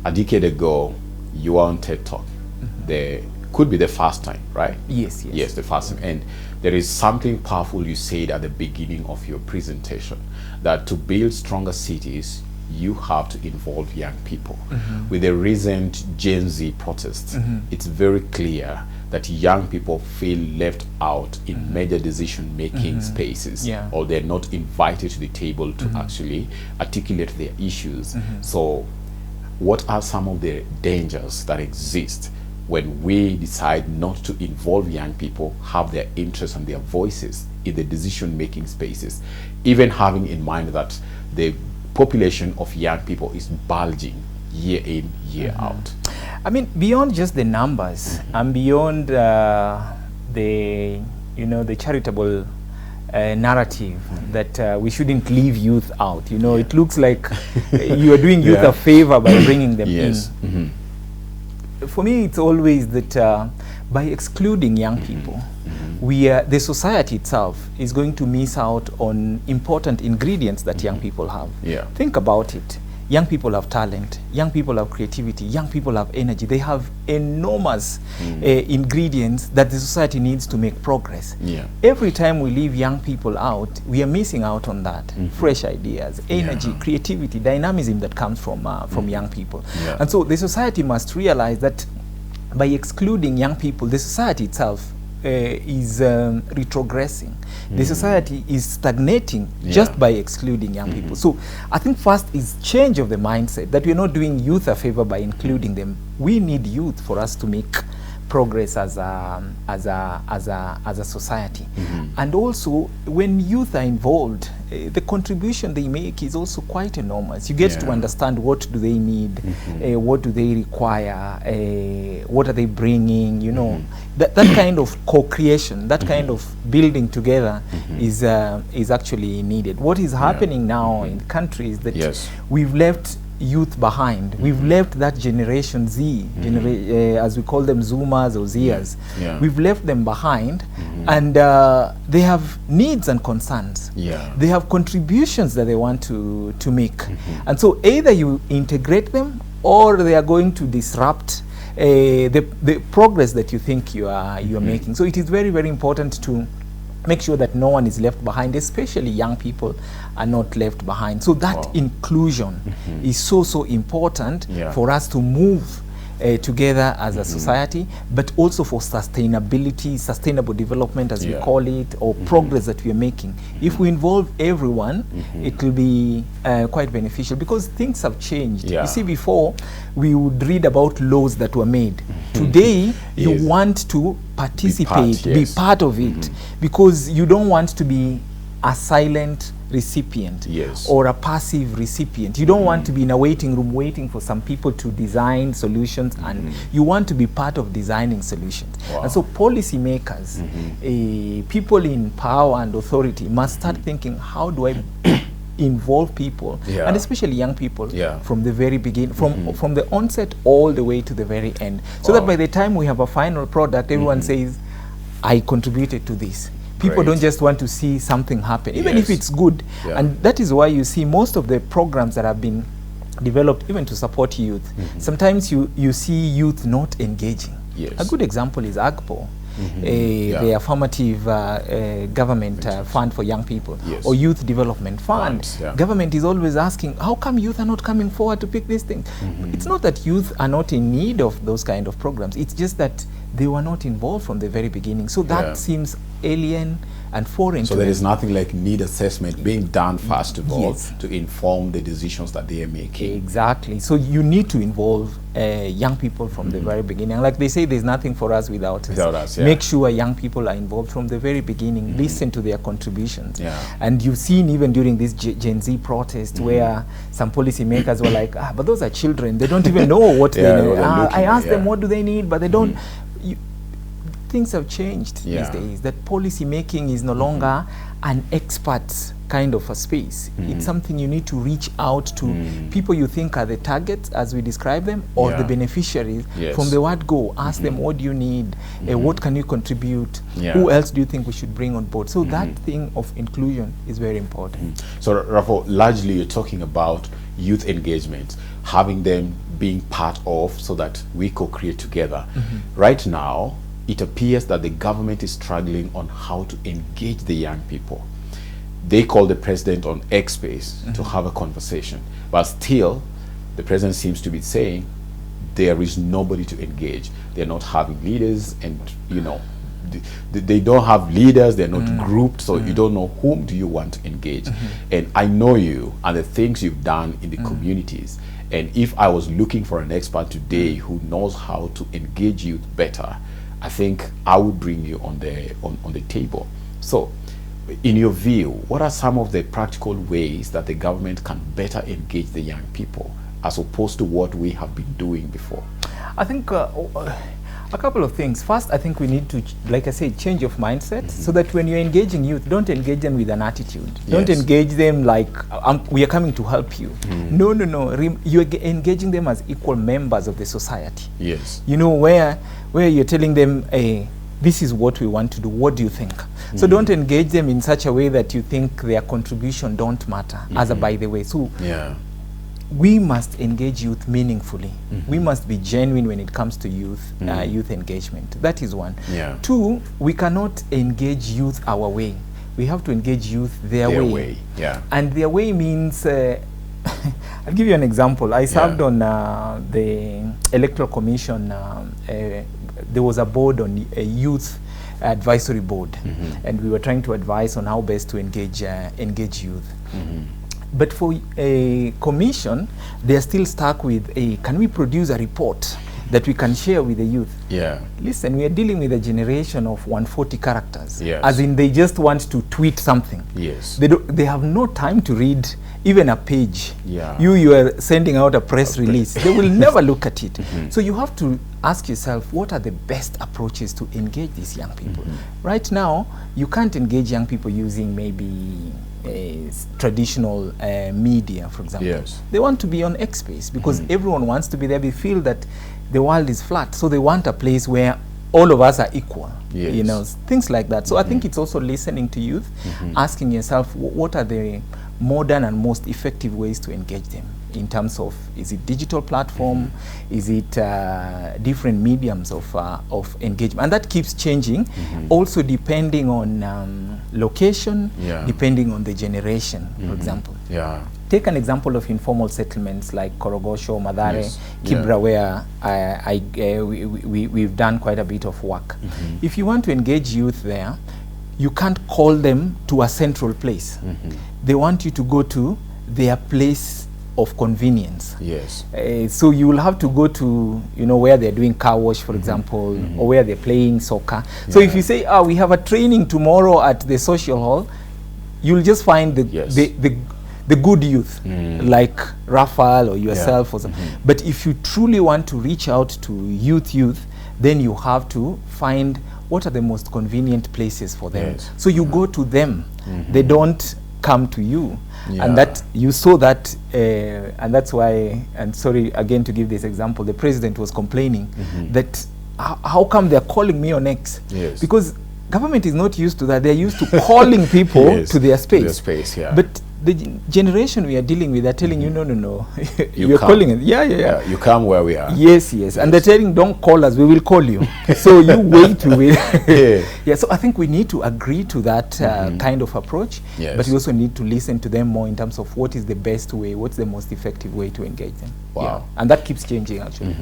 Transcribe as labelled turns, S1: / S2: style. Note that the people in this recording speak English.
S1: A decade ago, you were on TED Talk. There could be the first time, right?
S2: Yes.
S1: Yes, the first time. And there is something powerful you said at the beginning of your presentation, that to build stronger cities, you have to involve young people. With the recent Gen Z protests, it's very clear that young people feel left out in major decision-making spaces, or they're not invited to the table to actually articulate their issues. So what are some of the dangers that exist when we decide not to involve young people, have their interests and their voices in the decision-making spaces, even having in mind that the population of young people is bulging year in, year out?
S2: I mean, beyond just the numbers and beyond the charitable narrative that we shouldn't leave youth out. It looks like you are doing youth a favor by bringing them in. For me, it's always that by excluding young people, the society itself is going to miss out on important ingredients that young people have. Think about it. Young people have talent, young people have creativity, young people have energy. They have enormous ingredients that the society needs to make progress. Every time we leave young people out, we are missing out on that. Fresh ideas, energy, creativity, dynamism that comes from young people. And so the society must realize that by excluding young people, the society itself is retrogressing. The society is stagnating just by excluding young people. So I think first is change of the mindset, that we're not doing youth a favor by including them. We need youth for us to make progress as a society. And also, when youth are involved, the contribution they make is also quite enormous. You get to understand what do they need, what do they require, what are they bringing, that kind of co-creation, that kind of building together is actually needed. What is happening now in countries that we've left youth behind. We've left that generation Z, as we call them, Zoomers or Zers. We've left them behind, and they have needs and concerns. They have contributions that they want to make. And so either you integrate them, or they are going to disrupt the progress that you think you are making. So it is very, very important to make sure that no one is left behind, especially young people are not left behind. So that inclusion is so important for us to move together as a society, but also for sustainability, sustainable development as we call it, or progress that we are making. If we involve everyone, it will be quite beneficial, because things have changed. You see, before we would read about laws that were made. Today, you want to participate, be part of it, because you don't want to be a silent recipient or a passive recipient. You don't want to be in a waiting room waiting for some people to design solutions, and you want to be part of designing solutions. And so policymakers, people in power and authority must start thinking, how do I involve people, and especially young people, from the very beginning, from the onset all the way to the very end, so that by the time we have a final product, everyone says, I contributed to this. People don't just want to see something happen, even if it's good. And that is why you see most of the programs that have been developed even to support youth, sometimes you see youth not engaging. A good example is AGPO, the affirmative government fund for young people, or youth development fund. Government is always asking, how come youth are not coming forward to pick these things? It's not that youth are not in need of those kind of programs, it's just that they were not involved from the very beginning. So that seems alien and foreign.
S1: So there is nothing like need assessment being done first of all to inform the decisions that they are making.
S2: Exactly. So you need to involve young people from the very beginning. Like they say, there's nothing for us without us. Make sure young people are involved from the very beginning. Listen to their contributions. And you've seen even during this Gen Z protest where some policymakers were like, but those are children. They don't even know what they need. I asked them, what do they need? But they don't. Things have changed these days, that policy making is no longer an expert kind of a space. It's something you need to reach out to people you think are the targets, as we describe them, or the beneficiaries. From the word go, ask them, what do you need? What can you contribute? Who else do you think we should bring on board? So that thing of inclusion is very important.
S1: So Raphael, largely you're talking about youth engagement, having them being part of so that we co-create together. Right now, it appears that the government is struggling on how to engage the young people. They call the president on X space to have a conversation, but still the president seems to be saying there is nobody to engage. They're not having leaders, and you know, they don't have leaders, they're not grouped, so you don't know whom do you want to engage. And I know you and the things you've done in the communities, and if I was looking for an expert today who knows how to engage youth better, I think I would bring you on the table. So in your view, what are some of the practical ways that the government can better engage the young people as opposed to what we have been doing before?
S2: I think a couple of things. First, I think we need to, like I said, change of mindset so that when you're engaging youth, don't engage them with an attitude. Don't engage them like, we are coming to help you. No. You're engaging them as equal members of the society.
S1: Yes.
S2: You know, where you're telling them, this is what we want to do. What do you think? So don't engage them in such a way that you think their contribution don't matter, as a by the way. So we must engage youth meaningfully. We must be genuine when it comes to youth youth engagement. That is one. Two, we cannot engage youth our way. We have to engage youth their way. And their way means, I'll give you an example. I served on the Electoral Commission. There was a board on a youth advisory board, and we were trying to advise on how best to engage youth. But for a commission, they're still stuck with can we produce a report that we can share with the youth? Listen, we are dealing with a generation of 140 characters. As in, they just want to tweet something. They have no time to read even a page. You are sending out a press release. They will never look at it. So you have to ask yourself, what are the best approaches to engage these young people? Right now, you can't engage young people using maybe traditional media, for example. They want to be on X space because everyone wants to be there. They feel that the world is flat, so they want a place where all of us are equal. You know, things like that. So I think it's also listening to youth, asking yourself, what are the modern and most effective ways to engage them in terms of, is it digital platform, is it different mediums of engagement? And that keeps changing, also depending on location, depending on the generation, for example. Take an example of informal settlements like Korogosho, Madare, Kibra, where we've done quite a bit of work. If you want to engage youth there, you can't call them to a central place. They want you to go to their place of convenience. So you will have to go to, you know, where they're doing car wash, for example, or where they're playing soccer. So if you say, we have a training tomorrow at the social hall, you'll just find the good youth, like Raphael or yourself or something. But if you truly want to reach out to youth, then you have to find what are the most convenient places for them. So you go to them. They don't come to you. And that you saw that, and that's why, and sorry again to give this example, the president was complaining that how come they're calling me on X? Because government is not used to that. They're used to calling people to their space. But the generation we are dealing with, they're telling you, no, you're calling it.
S1: You come where we are.
S2: Yes. And they're telling, don't call us, we will call you. So you wait, we will. So I think we need to agree to that kind of approach, but we also need to listen to them more in terms of what is the best way, what's the most effective way to engage them. And that keeps changing, actually.